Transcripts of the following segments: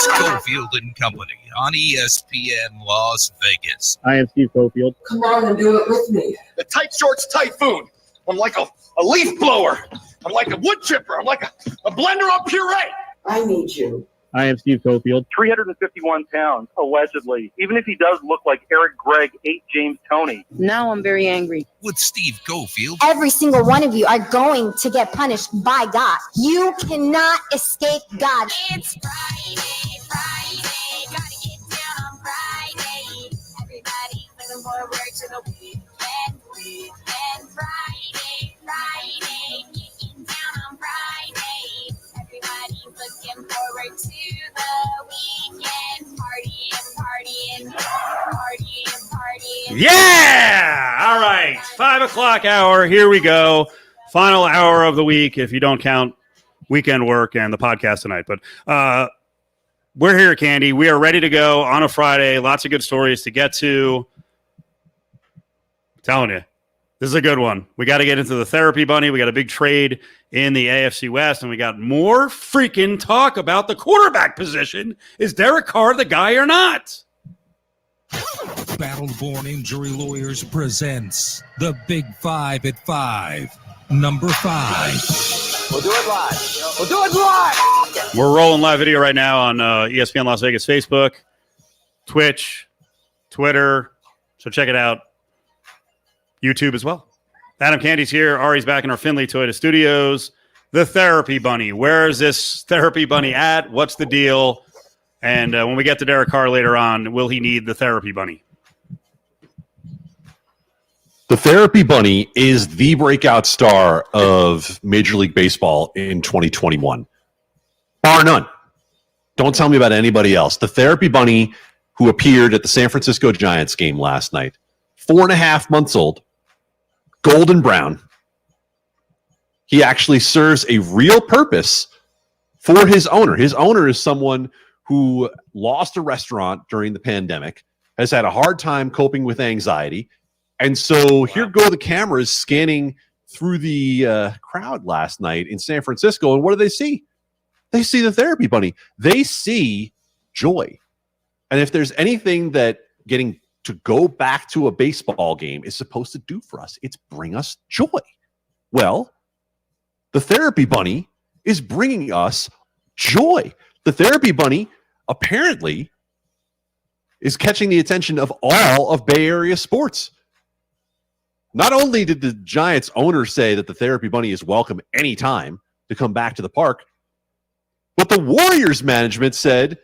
Cofield and Company on ESPN Las Vegas. I am Steve Cofield. Come on and do it with me. The tight shorts typhoon. I'm like a leaf blower. I'm like a wood chipper. I'm like a blender on puree. I need you. I am Steve Cofield. 351 pounds, allegedly. Even if he does look like Eric Gregg ate James Toney. Now I'm very angry. With Steve Cofield. Every single one of you are going to get punished by God. You cannot escape God. It's Friday, gotta get down on Friday. Everybody's looking forward to the weekend. Friday, getting down on Friday. Everybody's looking forward to the weekend. Partying. Yeah! All right. 5 o'clock hour. Here we go. Final hour of the week, if you don't count weekend work and the podcast tonight. But we're here, Candy. We are ready to go on a Friday. Lots of good stories to get to. I'm telling you, this is a good one. We got to get into the therapy bunny. We got a big trade in the AFC West, and we got more freaking talk about the quarterback position. Is Derek Carr the guy or not? Battle-Born Injury Lawyers presents the Big Five at 5. Number 5. We'll do it live. We're rolling live video right now on ESPN Las Vegas Facebook, Twitch, Twitter. So check it out. YouTube as well. Adam Candy's here. Ari's back in our Findlay Toyota studios. The Therapy Bunny. Where is this Therapy Bunny at? What's the deal? And when we get to Derek Carr later on, will he need the Therapy Bunny? The Therapy Bunny is the breakout star of Major League Baseball in 2021. Bar none. Don't tell me about anybody else. The Therapy Bunny, who appeared at the San Francisco Giants game last night, 4.5 months old, golden brown. He actually serves a real purpose for his owner. His owner is someone who lost a restaurant during the pandemic, has had a hard time coping with anxiety. And so here go the cameras scanning through the crowd last night in San Francisco. And what do they see? They see the Therapy Bunny. They see joy. And if there's anything that getting to go back to a baseball game is supposed to do for us, it's bring us joy. Well, the Therapy Bunny is bringing us joy. The Therapy Bunny apparently is catching the attention of all of Bay Area sports. Not only did the Giants owner say that the Therapy Bunny is welcome anytime to come back to the park, but the Warriors management said,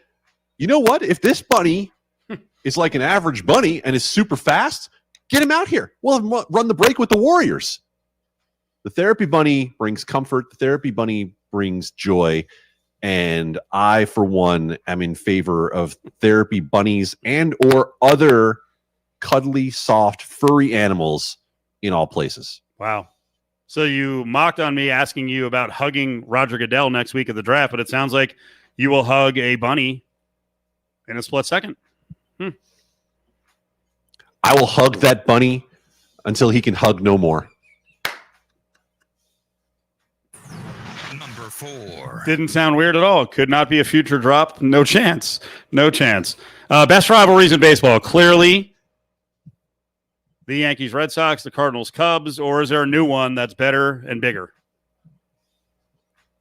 you know what? If this bunny is like an average bunny and is super fast, get him out here. We'll run the break with the Warriors. The Therapy Bunny brings comfort. The Therapy Bunny brings joy. And I, for one, am in favor of therapy bunnies and or other cuddly, soft, furry animals in all places. Wow. So you mocked on me asking you about hugging Roger Goodell next week at the draft, but it sounds like you will hug a bunny in a split second. I will hug that bunny until he can hug no more. Number 4. Didn't sound weird at all. Could not be a future drop. No chance. No chance. Best rivalries in baseball. Clearly, the Yankees, Red Sox, the Cardinals, Cubs, or is there a new one that's better and bigger?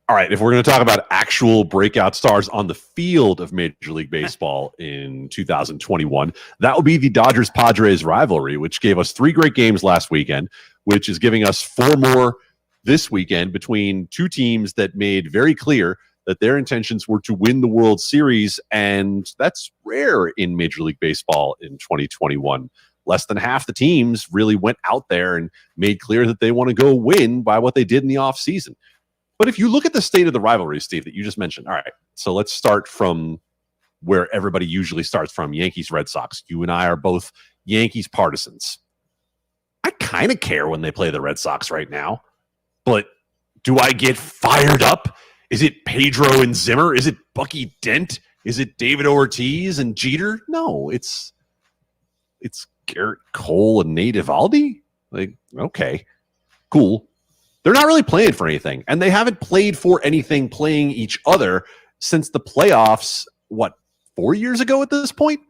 All right, if we're going to talk about actual breakout stars on the field of Major League Baseball in 2021, that will be the Dodgers-Padres rivalry, which gave us 3 great games last weekend, which is giving us 4 more this weekend between 2 teams that made very clear that their intentions were to win the World Series, and that's rare in Major League Baseball in 2021. Less than half the teams really went out there and made clear that they want to go win by what they did in the offseason. But if you look at the state of the rivalry, Steve, that you just mentioned, all right, so let's start from where everybody usually starts from, Yankees, Red Sox. You and I are both Yankees partisans. I kind of care when they play the Red Sox right now, but do I get fired up? Is it Pedro and Zimmer? Is it Bucky Dent? Is it David Ortiz and Jeter? No, it's Garrett Cole and Nate Eovaldi. Like, okay, cool. They're not really playing for anything, and they haven't played for anything playing each other since the playoffs 4 years ago at this point?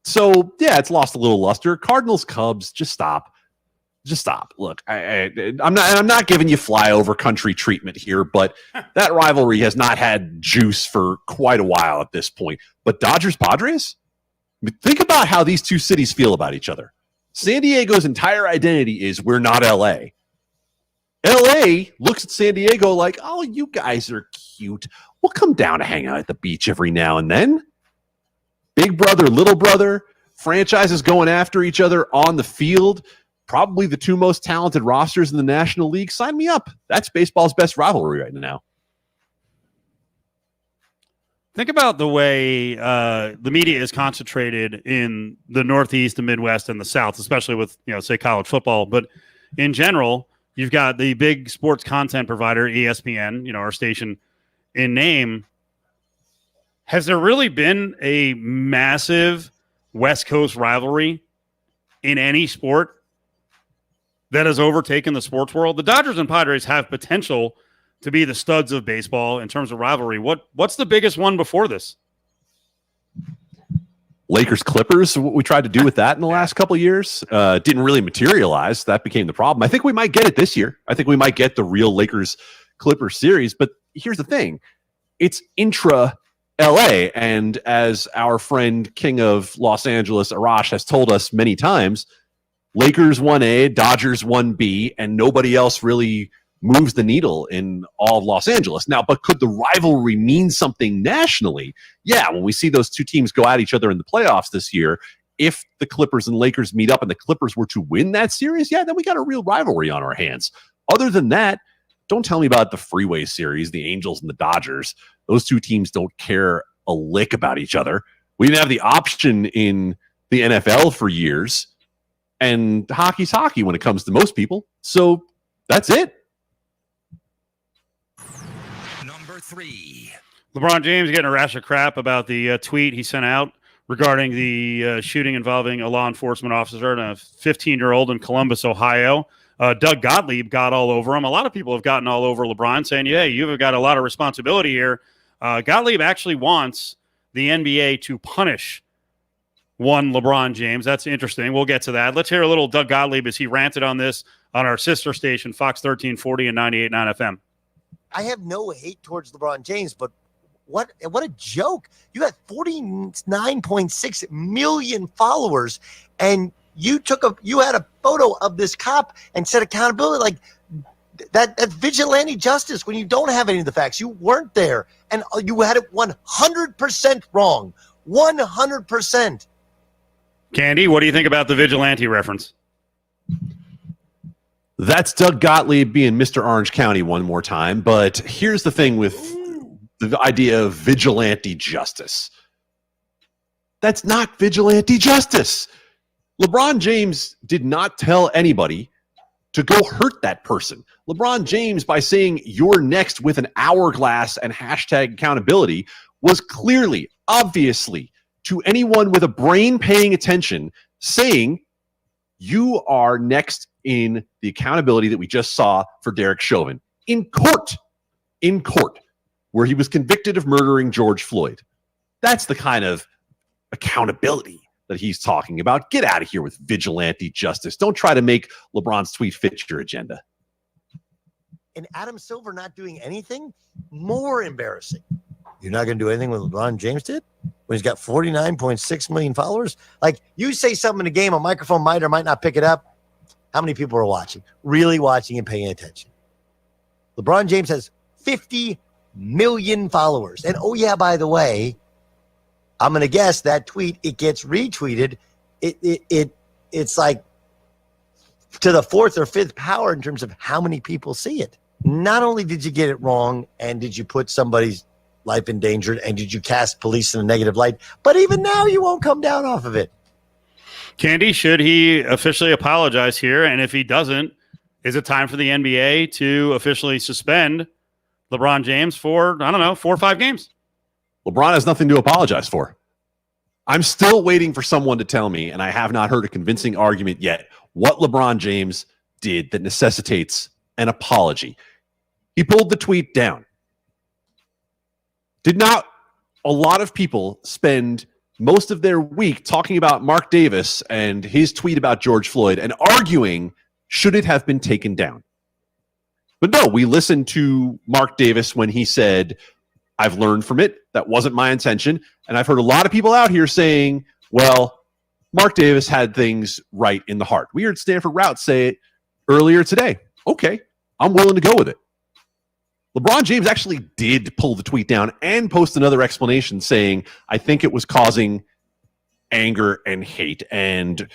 So, yeah, it's lost a little luster. Cardinals, Cubs, just stop. Just stop. Look, I'm not giving you flyover country treatment here, but that rivalry has not had juice for quite a while at this point. But Dodgers, Padres? I mean, think about how these two cities feel about each other. San Diego's entire identity is we're not LA. LA looks at San Diego like, oh, you guys are cute. We'll come down to hang out at the beach every now and then. Big brother, little brother, franchises going after each other on the field. Probably the two most talented rosters in the National League. Sign me up. That's baseball's best rivalry right now. Think about the way the media is concentrated in the Northeast, the Midwest, and the South, especially with, say, college football. But in general, you've got the big sports content provider, ESPN, our station in name. Has there really been a massive West Coast rivalry in any sport that has overtaken the sports world? The Dodgers and Padres have potential to be the studs of baseball in terms of rivalry. What's the biggest one before this? Lakers Clippers. What we tried to do with that in the last couple of years didn't really materialize. That became the problem. I think we might get it this year. I think we might get the real Lakers Clippers series. But here's the thing: it's intra LA, and as our friend King of Los Angeles, Arash, has told us many times, Lakers 1A, Dodgers 1B, and nobody else really moves the needle in all of Los Angeles. Now, but could the rivalry mean something nationally? Yeah, when we see those two teams go at each other in the playoffs this year, if the Clippers and Lakers meet up and the Clippers were to win that series, yeah, then we got a real rivalry on our hands. Other than that, don't tell me about the Freeway Series, the Angels and the Dodgers. Those two teams don't care a lick about each other. We didn't have the option in the NFL for years, and hockey's hockey when it comes to most people. So that's it. Number 3. LeBron James getting a rash of crap about the tweet he sent out regarding the shooting involving a law enforcement officer and a 15-year-old in Columbus, Ohio. Doug Gottlieb got all over him. A lot of people have gotten all over LeBron saying, yeah, you've got a lot of responsibility here. Gottlieb actually wants the NBA to punish one LeBron James. That's interesting. We'll get to that. Let's hear a little Doug Gottlieb as he ranted on this on our sister station, Fox 1340 and 98.9 FM. I have no hate towards LeBron James, but what a joke. You got 49.6 million followers, and you had a photo of this cop and said accountability. Like that's vigilante justice when you don't have any of the facts. You weren't there, and you had it 100% wrong. 100%. Candy, what do you think about the vigilante reference? That's Doug Gottlieb being Mr. Orange County one more time. But here's the thing with the idea of vigilante justice. That's not vigilante justice. LeBron James did not tell anybody to go hurt that person. LeBron James, by saying you're next with an hourglass and hashtag accountability, was clearly, obviously, to anyone with a brain paying attention, saying you are next in the accountability that we just saw for Derek Chauvin in court, where he was convicted of murdering George Floyd. That's the kind of accountability that he's talking about. Get out of here with vigilante justice. Don't try to make LeBron's tweet fit your agenda. And Adam Silver not doing anything? More embarrassing. You're not going to do anything with LeBron James did? When he's got 49.6 million followers? Like, you say something in a game, a microphone might or might not pick it up. How many people are watching? Really watching and paying attention. LeBron James has 50 million followers. And, oh, yeah, by the way, I'm going to guess that tweet, it gets retweeted. It's like to the fourth or fifth power in terms of how many people see it. Not only did you get it wrong and did you put somebody's life in danger and did you cast police in a negative light, but even now you won't come down off of it. Candy, should he officially apologize here? And if he doesn't, is it time for the NBA to officially suspend LeBron James for, 4 or 5 games? LeBron has nothing to apologize for. I'm still waiting for someone to tell me, and I have not heard a convincing argument yet, what LeBron James did that necessitates an apology. He pulled the tweet down. Did not a lot of people spend most of their week talking about Mark Davis and his tweet about George Floyd and arguing, should it have been taken down? But no, we listened to Mark Davis when he said, I've learned from it. That wasn't my intention. And I've heard a lot of people out here saying, well, Mark Davis had things right in the heart. We heard Stanford Routt say it earlier today. Okay, I'm willing to go with it. LeBron James actually did pull the tweet down and post another explanation saying, I think it was causing anger and hate. And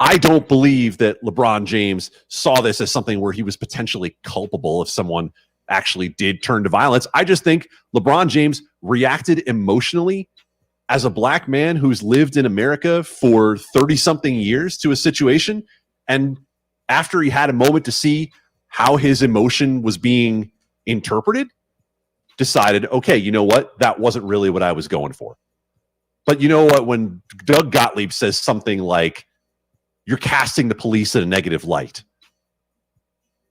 I don't believe that LeBron James saw this as something where he was potentially culpable if someone actually did turn to violence. I just think LeBron James reacted emotionally as a black man who's lived in America for 30-something years to a situation. And after he had a moment to see how his emotion was being interpreted, decided, okay, you know what? That wasn't really what I was going for. But you know what? When Doug Gottlieb says something like, you're casting the police in a negative light.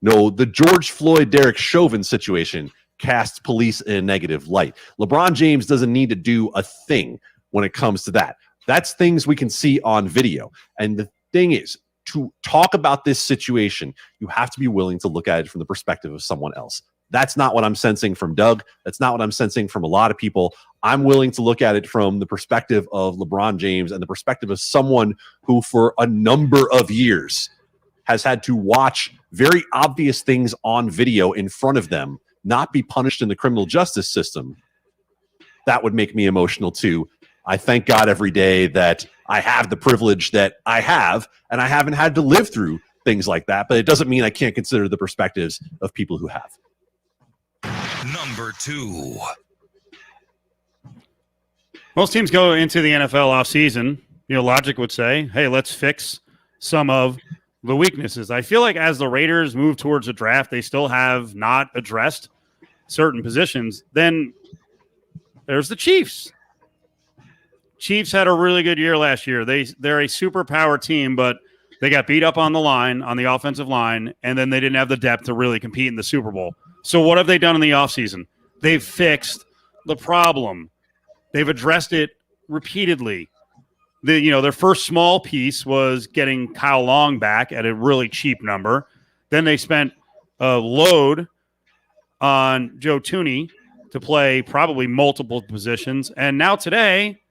No, the George Floyd, Derek Chauvin situation casts police in a negative light. LeBron James doesn't need to do a thing when it comes to that. That's things we can see on video. And the thing is, to talk about this situation, you have to be willing to look at it from the perspective of someone else. That's not what I'm sensing from Doug. That's not what I'm sensing from a lot of people. I'm willing to look at it from the perspective of LeBron James and the perspective of someone who for a number of years has had to watch very obvious things on video in front of them, not be punished in the criminal justice system. That would make me emotional too. I thank God every day that I have the privilege that I have, and I haven't had to live through things like that, but it doesn't mean I can't consider the perspectives of people who have. Number 2. Most teams go into the NFL offseason, logic would say, hey, let's fix some of the weaknesses. I feel like as the Raiders move towards the draft, they still have not addressed certain positions. Then there's the Chiefs. Chiefs had a really good year last year. They're a superpower team, but they got beat up on the line, on the offensive line, and then they didn't have the depth to really compete in the Super Bowl. So what have they done in the offseason? They've fixed the problem. They've addressed it repeatedly. Their first small piece was getting Kyle Long back at a really cheap number. Then they spent a load on Joe Thuney to play probably multiple positions. And now today,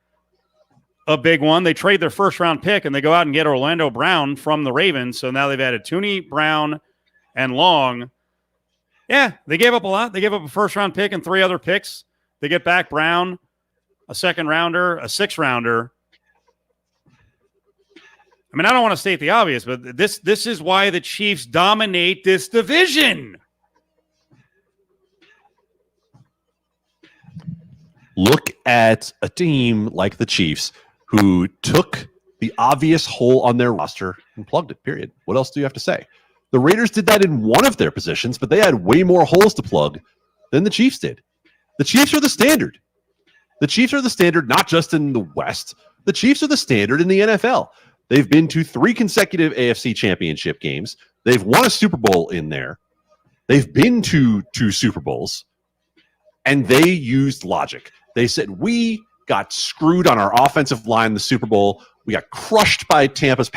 a big one, they trade their first-round pick and they go out and get Orlando Brown from the Ravens. So now they've added Thuney, Brown, and Long. Yeah, they gave up a lot. They gave up a first-round pick and 3 other picks. They get back Brown, a second-rounder, a 6th-rounder. I mean, I don't want to state the obvious, but this is why the Chiefs dominate this division. Look at a team like the Chiefs who took the obvious hole on their roster and plugged it, period. What else do you have to say? The Raiders did that in one of their positions, but they had way more holes to plug than the Chiefs did. The Chiefs are the standard. The Chiefs are the standard not just in the West. The Chiefs are the standard in the NFL. They've been to 3 consecutive AFC championship games. They've won a Super Bowl in there. They've been to 2 Super Bowls. And they used logic. They said, we got screwed on our offensive line in the Super Bowl. We got crushed by Tampa's